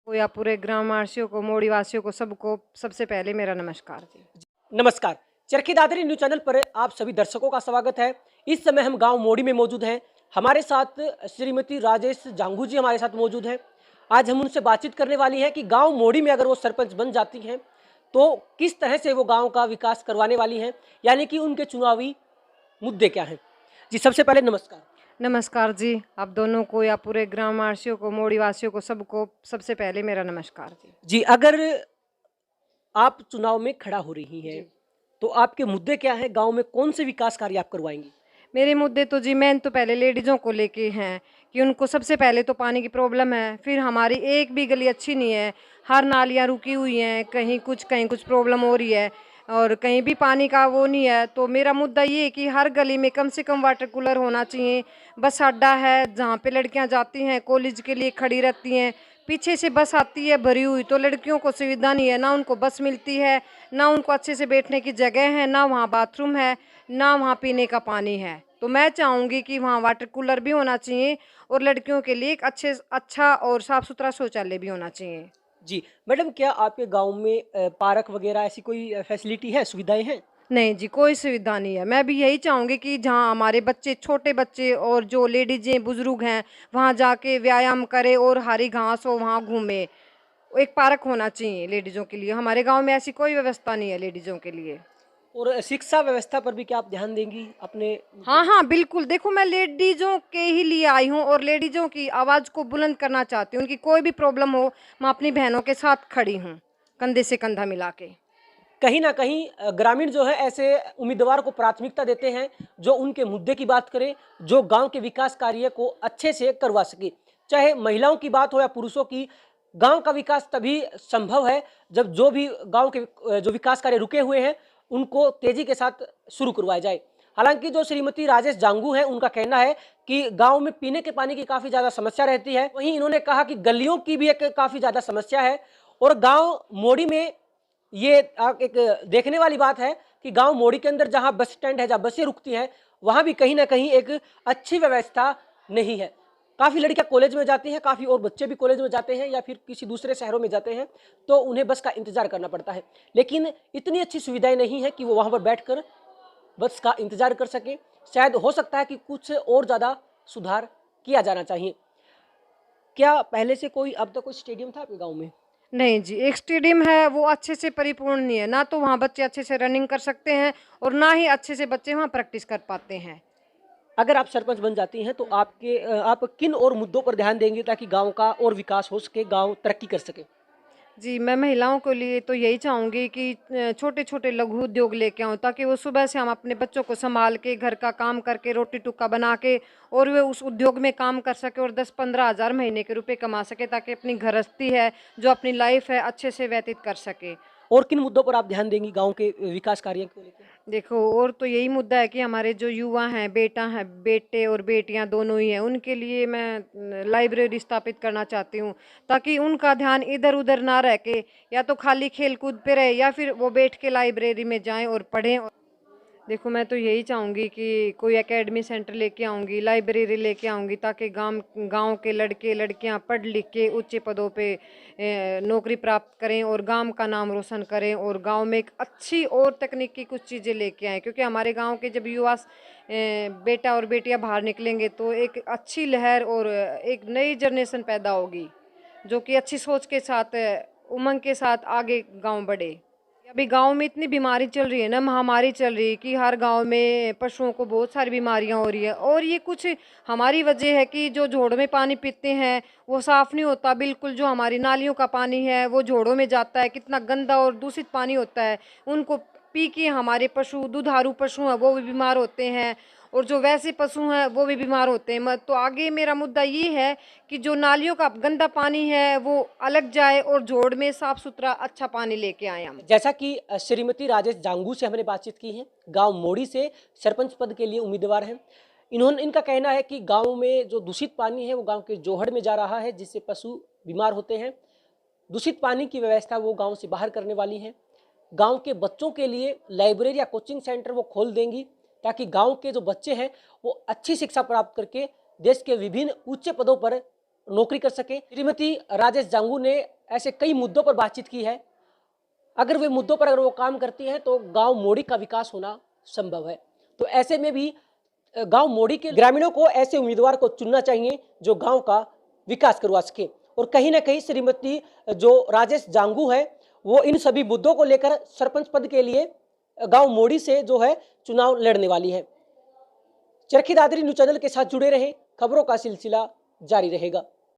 या पूरे ग्रामवासियों को, मोड़ी वासियों को, सबको सबसे पहले मेरा नमस्कार जी। नमस्कार। चरखी दादरी न्यूज चैनल पर आप सभी दर्शकों का स्वागत है। इस समय हम गांव मोड़ी में मौजूद हैं। हमारे साथ श्रीमती राजेश जांगू जी हमारे साथ मौजूद हैं। आज हम उनसे बातचीत करने वाली हैं कि गांव मोड़ी में अगर वो सरपंच बन जाती हैं तो किस तरह से वो गांव का विकास करवाने वाली हैं, यानी कि उनके चुनावी मुद्दे क्या हैं। जी, सबसे पहले नमस्कार। नमस्कार जी, आप दोनों को या पूरे ग्रामवासियों को, मोड़ी वासियों को, सबको सबसे पहले मेरा नमस्कार जी। जी, अगर आप चुनाव में खड़ा हो रही हैं जी। तो आपके मुद्दे क्या हैं? गांव में कौन से विकास कार्य आप करवाएंगी? मेरे मुद्दे तो जी मेन तो पहले लेडीज़ों को लेके हैं कि उनको सबसे पहले तो पानी की प्रॉब्लम है। फिर हमारी एक भी गली अच्छी नहीं है, हर नालियाँ रुकी हुई हैं, कहीं कुछ प्रॉब्लम हो रही है और कहीं भी पानी का वो नहीं है। तो मेरा मुद्दा ये है कि हर गली में कम से कम वाटर कूलर होना चाहिए। बस अड्डा है जहाँ पे लड़कियाँ जाती हैं, कॉलेज के लिए खड़ी रहती हैं, पीछे से बस आती है भरी हुई, तो लड़कियों को सुविधा नहीं है, ना उनको बस मिलती है, ना उनको अच्छे से बैठने की जगह है, ना वहाँ बाथरूम है, ना वहाँ पीने का पानी है। तो मैं चाहूँगी कि वहाँ वाटर कूलर भी होना चाहिए और लड़कियों के लिए एक अच्छा और साफ़ सुथरा शौचालय भी होना चाहिए। जी, मैडम, क्या आपके गाँव में पार्क वगैरह ऐसी कोई फैसिलिटी है, सुविधाएँ हैं? नहीं जी, कोई सुविधा नहीं है। मैं भी यही चाहूँगी कि जहाँ हमारे बच्चे, छोटे बच्चे और जो लेडीज़ें, बुज़ुर्ग हैं, वहाँ जाके व्यायाम करें और हरी घास हो वहाँ घूमें। एक पार्क होना चाहिए लेडीज़ों के लिए। हमारे गाँव में ऐसी कोई व्यवस्था नहीं है लेडीज़ों के लिए। और शिक्षा व्यवस्था पर भी क्या आप ध्यान देंगी अपने मुद्दों हाँ, में? हाँ, बिल्कुल। देखो, मैं लेडीज़ों के ही लिए आई हूँ और लेडीज़ों की आवाज़ को बुलंद करना चाहती हूँ। उनकी कोई भी प्रॉब्लम हो, मैं अपनी बहनों के साथ खड़ी हूँ, कंधे से कंधा मिला के। कहीं न कहीं ग्रामीण जो है ऐसे उम्मीदवार को प्राथमिकता देते हैं, जो उनके मुद्दे की बात करे, जो गाँव के विकास कार्य को अच्छे से करवा सके। चाहे महिलाओं की बात हो या पुरुषों की, गाँव का विकास तभी संभव है जब जो भी गाँव के जो विकास कार्य रुके हुए हैं, उनको तेज़ी के साथ शुरू करवाया जाए। हालाँकि जो श्रीमती राजेश जांगू हैं, उनका कहना है कि गाँव में पीने के पानी की काफ़ी ज़्यादा समस्या रहती है। वहीं इन्होंने कहा कि गलियों की भी एक काफ़ी ज़्यादा समस्या है और गाँव मोड़ी में ये एक देखने वाली बात है कि गाँव मोड़ी के अंदर जहाँ बस स्टैंड है, जहाँ बसें रुकती हैं, वहाँ भी कहीं न कहीं एक अच्छी व्यवस्था नहीं है। काफ़ी लड़कियाँ कॉलेज में जाती हैं, काफ़ी और बच्चे भी कॉलेज में जाते हैं या फिर किसी दूसरे शहरों में जाते हैं, तो उन्हें बस का इंतज़ार करना पड़ता है। लेकिन इतनी अच्छी सुविधाएँ नहीं हैं कि वो वहाँ पर बैठकर बस का इंतज़ार कर सकें। शायद हो सकता है कि कुछ और ज़्यादा सुधार किया जाना चाहिए। क्या पहले से कोई अब तक कोई स्टेडियम था आपके गाँव में? नहीं जी, एक स्टेडियम है, वो अच्छे से परिपूर्ण नहीं है। ना तो वहाँ बच्चे अच्छे से रनिंग कर सकते हैं और ना ही अच्छे से बच्चे वहाँ प्रैक्टिस कर पाते हैं। अगर आप सरपंच बन जाती हैं तो आप किन और मुद्दों पर ध्यान देंगे ताकि गाँव का और विकास हो सके, गाँव तरक्की कर सके? जी, मैं महिलाओं के लिए तो यही चाहूँगी कि छोटे-छोटे लघु उद्योग लेके आऊँ, ताकि वो सुबह से हम अपने बच्चों को सँभाल के, घर का काम करके, रोटी-टुक्का बना के और वे उस उद्योग में काम कर सकें और 10-15 हज़ार महीने के रुपए कमा सकें, ताकि अपनी गृहस्थी है, जो अपनी लाइफ़ है, अच्छे से व्यतीत कर सकें। और किन मुद्दों पर आप ध्यान देंगी गाँव के विकास कार्य को लेके? देखो, और तो यही मुद्दा है कि हमारे जो युवा हैं, बेटे और बेटियां दोनों ही हैं, उनके लिए मैं लाइब्रेरी स्थापित करना चाहती हूँ, ताकि उनका ध्यान इधर उधर ना रह के या तो खाली खेल कूद पे रहे या फिर वो बैठ के लाइब्रेरी में जाएं और पढ़ें। देखो, मैं तो यही चाहूँगी कि कोई एकेडमी सेंटर लेके आऊँगी, लाइब्रेरी लेके आऊँगी, ताकि गाँव गाँव के लड़के लड़कियाँ पढ़ लिख के ऊँचे पदों पे नौकरी प्राप्त करें और गाँव का नाम रोशन करें और गाँव में एक अच्छी और तकनीकी कुछ चीज़ें लेके आएँ। क्योंकि हमारे गाँव के जब युवा बेटा और बेटियाँ बाहर निकलेंगे तो एक अच्छी लहर और एक नई जनरेशन पैदा होगी, जो कि अच्छी सोच के साथ, उमंग के साथ आगे गाँव बढ़े। अभी गाँव में इतनी बीमारी चल रही है ना, महामारी चल रही है कि हर गाँव में पशुओं को बहुत सारी बीमारियाँ हो रही है और ये कुछ हमारी वजह है कि जो जोड़ों में पानी पीते हैं वो साफ़ नहीं होता बिल्कुल। जो हमारी नालियों का पानी है वो जोड़ों में जाता है, कितना गंदा और दूषित पानी होता है। उनको पी के हमारे पशु, दुधारू पशु हैं, वो भी बीमार होते हैं और जो वैसे पशु हैं वो भी बीमार होते हैं। तो आगे मेरा मुद्दा ये है कि जो नालियों का गंदा पानी है वो अलग जाए और जोड़ में साफ सुथरा अच्छा पानी लेके आए हम। जैसा कि श्रीमती राजेश जांगू से हमने बातचीत की है, गाँव मोड़ी से सरपंच पद के लिए उम्मीदवार हैं। इनका कहना है कि गाँव में जो दूषित पानी है वो गाँव के जोहड़ में जा रहा है, जिससे पशु बीमार होते हैं। दूषित पानी की व्यवस्था वो गाँव से बाहर करने वाली हैं। गाँव के बच्चों के लिए लाइब्रेरी या कोचिंग सेंटर वो खोल देंगी, ताकि गाँव के जो बच्चे हैं वो अच्छी शिक्षा प्राप्त करके देश के विभिन्न ऊंचे पदों पर नौकरी कर सकें। श्रीमती राजेश जांगू ने ऐसे कई मुद्दों पर बातचीत की है। अगर वे मुद्दों पर अगर वो काम करती हैं तो गांव मोड़ी का विकास होना संभव है। तो ऐसे में भी गांव मोड़ी के ग्रामीणों को ऐसे उम्मीदवार को चुनना चाहिए जो गांव का विकास करवा सके। और कहीं ना कहीं श्रीमती जो राजेश जांगू है वो इन सभी मुद्दों को लेकर सरपंच पद के लिए गांव मोड़ी से जो है चुनाव लड़ने वाली है। चरखी दादरी न्यूज चैनल के साथ जुड़े रहे, खबरों का सिलसिला जारी रहेगा।